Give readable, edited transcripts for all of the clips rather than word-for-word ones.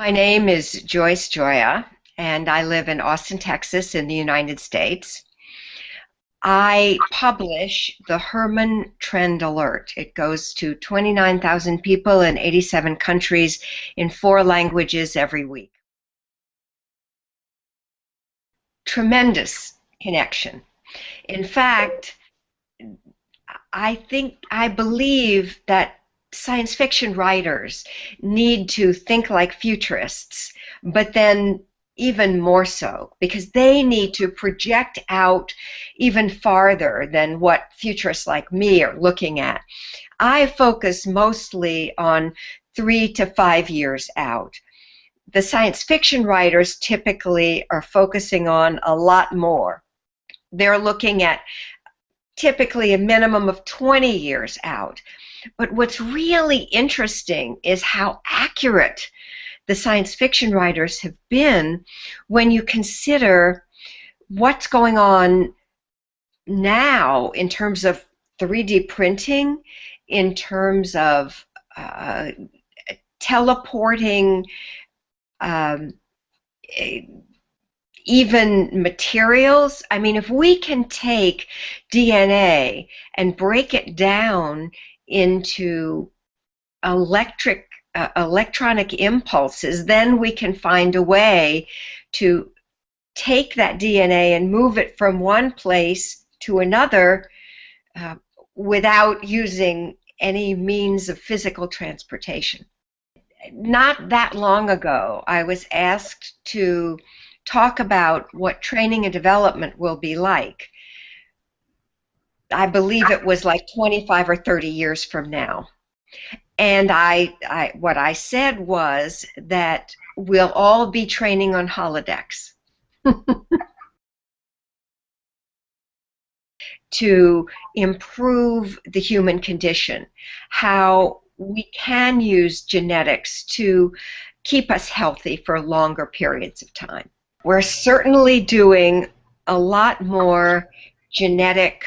My name is Joyce Gioia, and I live in Austin, Texas, in the United States. I publish the Herman Trend Alert. It goes to 29,000 people in 87 countries in 4 languages every week. Tremendous connection. In fact, I believe that science fiction writers need to think like futurists, but then even more so, because they need to project out even farther than what futurists like me are looking at. I focus mostly on 3 to 5 years out. The science fiction writers typically are focusing on a lot more. They're looking at typically a minimum of 20 years out. But what's really interesting is how accurate the science fiction writers have been when you consider what's going on now in terms of 3D printing, in terms of teleporting even materials. I mean, if we can take DNA and break it down into electronic impulses, then we can find a way to take that DNA and move it from one place to another without using any means of physical transportation. Not that long ago, I was asked to talk about what training and development will be like. I believe it was like 25 or 30 years from now. And what I said was that we'll all be training on holodecks to improve the human condition, how we can use genetics to keep us healthy for longer periods of time. We're certainly doing a lot more genetic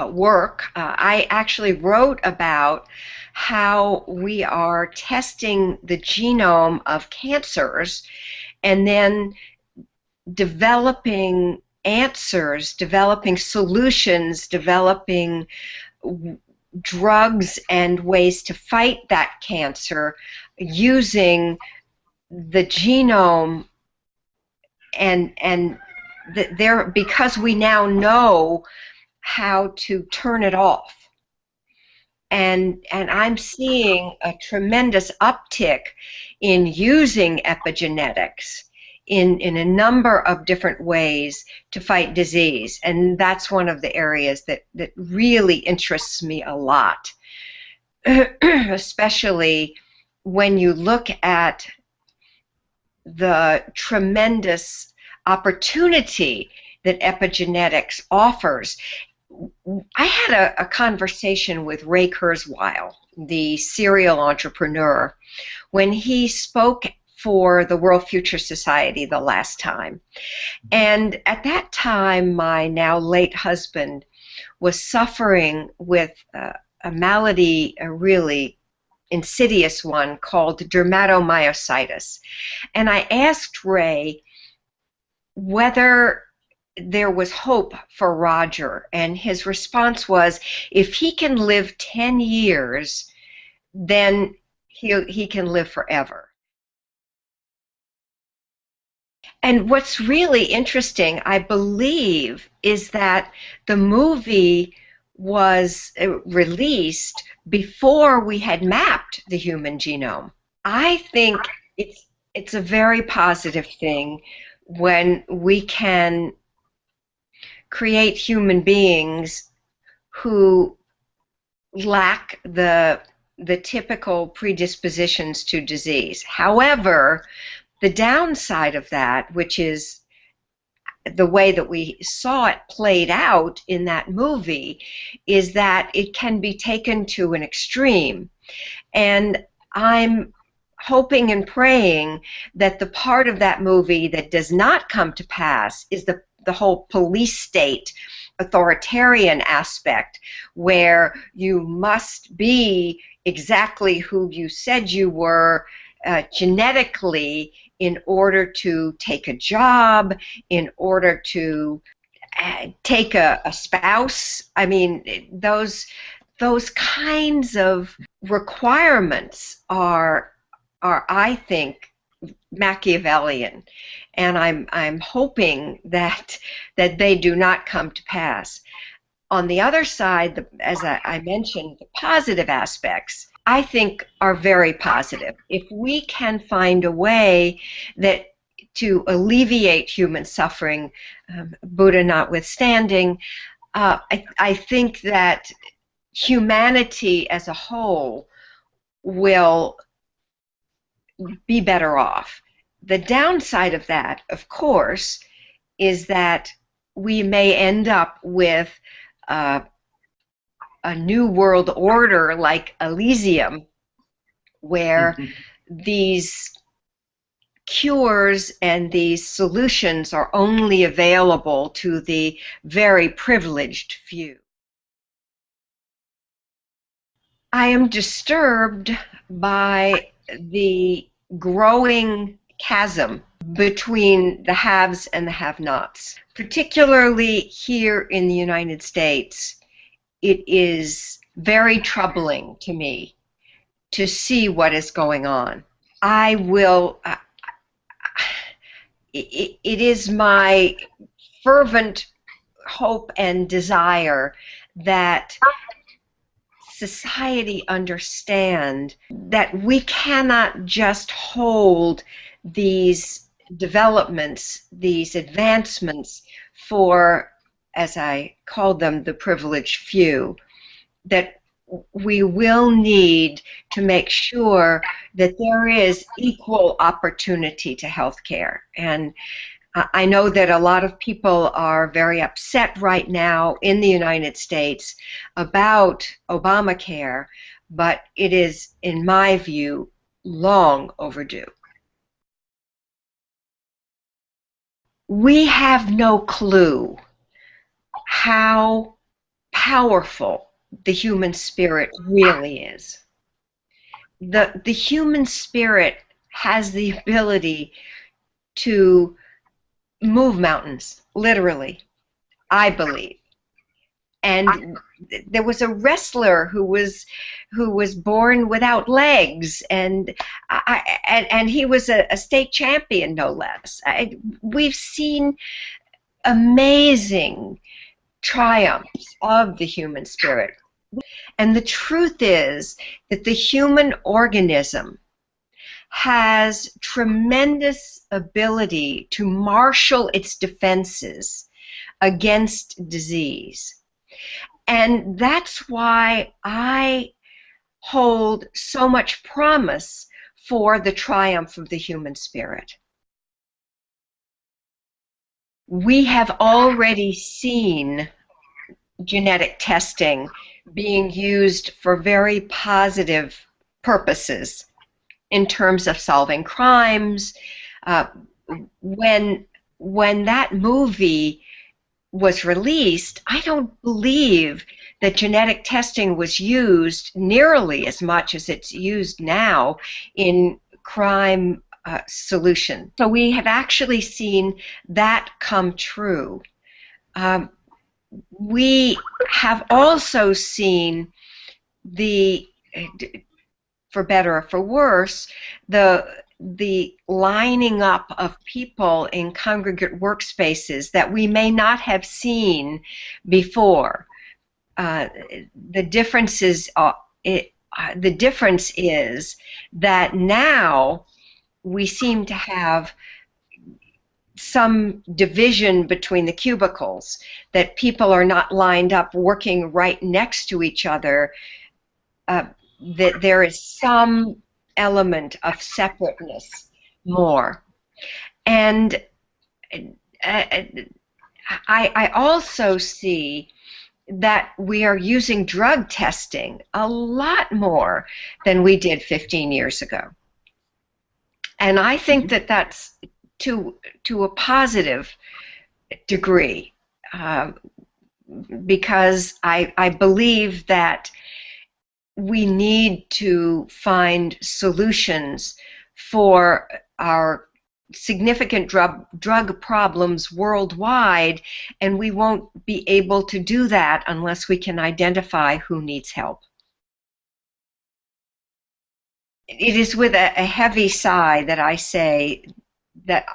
work. I actually wrote about how we are testing the genome of cancers and then developing answers, developing solutions, developing drugs and ways to fight that cancer using the genome, and because we now know how to turn it off. And I'm seeing a tremendous uptick in using epigenetics in a number of different ways to fight disease. And that's one of the areas that really interests me a lot, especially when you look at the tremendous opportunity that epigenetics offers. I had a conversation with Ray Kurzweil, the serial entrepreneur, when he spoke for the World Future Society the last time. And at that time, my now late husband was suffering with a malady, a really insidious one, called dermatomyositis. And I asked Ray whether there was hope for Roger, and his response was, if he can live 10 years, then he can live forever. And what's really interesting, I believe, is that the movie was released before we had mapped the human genome. I think it's a very positive thing when we can create human beings who lack the typical predispositions to disease. However, the downside of that, which is the way that we saw it played out in that movie, is that it can be taken to an extreme. And I'm hoping and praying that the part of that movie that does not come to pass is the whole police state authoritarian aspect, where you must be exactly who you said you were genetically in order to take a job, in order to take a spouse. I mean, those kinds of requirements are I think, Machiavellian, and I'm hoping that they do not come to pass. On the other side, as I mentioned, the positive aspects, I think, are very positive. If we can find a way to alleviate human suffering, Buddha notwithstanding, I think that humanity as a whole will be better off. The downside of that, of course, is that we may end up with a new world order like Elysium, where these cures and these solutions are only available to the very privileged few. I am disturbed by the growing chasm between the haves and the have-nots. Particularly here in the United States, it is very troubling to me to see what is going on. It is my fervent hope and desire that society understand that we cannot just hold these developments, these advancements for, as I called them, the privileged few, that we will need to make sure that there is equal opportunity to health care. And I know that a lot of people are very upset right now in the United States about Obamacare, but it is, in my view, long overdue. We have no clue how powerful the human spirit really is. The human spirit has the ability to move mountains, literally, I believe. And there was a wrestler who was born without legs, and he was a state champion, no less. We've seen amazing triumphs of the human spirit. And the truth is that the human organism has tremendous ability to marshal its defenses against disease. And that's why I hold so much promise for the triumph of the human spirit. We have already seen genetic testing being used for very positive purposes in terms of solving crimes. When that movie was released, I don't believe that genetic testing was used nearly as much as it's used now in crime solution. So we have actually seen that come true. We have also seen for better or for worse, the lining up of people in congregate workspaces that we may not have seen before. The difference is that now we seem to have some division between the cubicles, that people are not lined up working right next to each other, that there is some element of separateness more. And I also see that we are using drug testing a lot more than we did 15 years ago. And I think that that's to a positive degree, because I believe that we need to find solutions for our significant drug problems worldwide, and we won't be able to do that unless we can identify who needs help. It is with a heavy sigh that I say that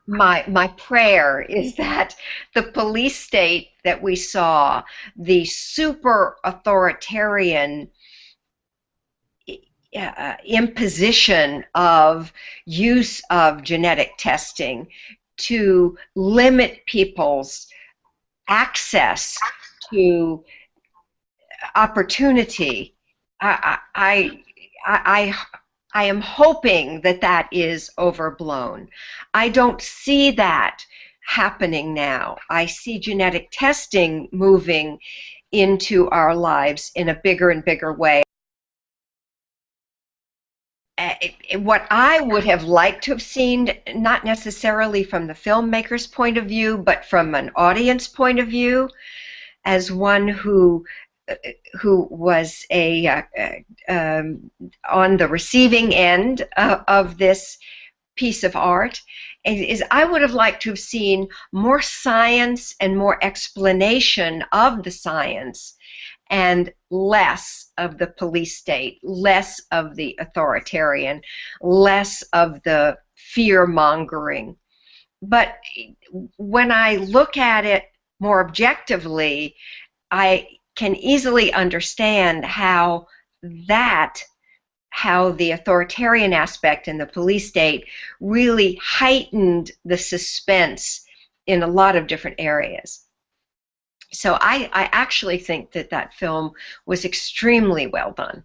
my prayer is that the police state that we saw, the super authoritarian imposition of use of genetic testing to limit people's access to opportunity, I am hoping that that is overblown. I don't see that happening now. I see genetic testing moving into our lives in a bigger and bigger way. What I would have liked to have seen, not necessarily from the filmmaker's point of view, but from an audience point of view, as one who was on the receiving end of this piece of art, is I would have liked to have seen more science and more explanation of the science, and less of the police state, less of the authoritarian, less of the fear-mongering. But when I look at it more objectively, I can easily understand how the authoritarian aspect in the police state really heightened the suspense in a lot of different areas. So I actually think that film was extremely well done.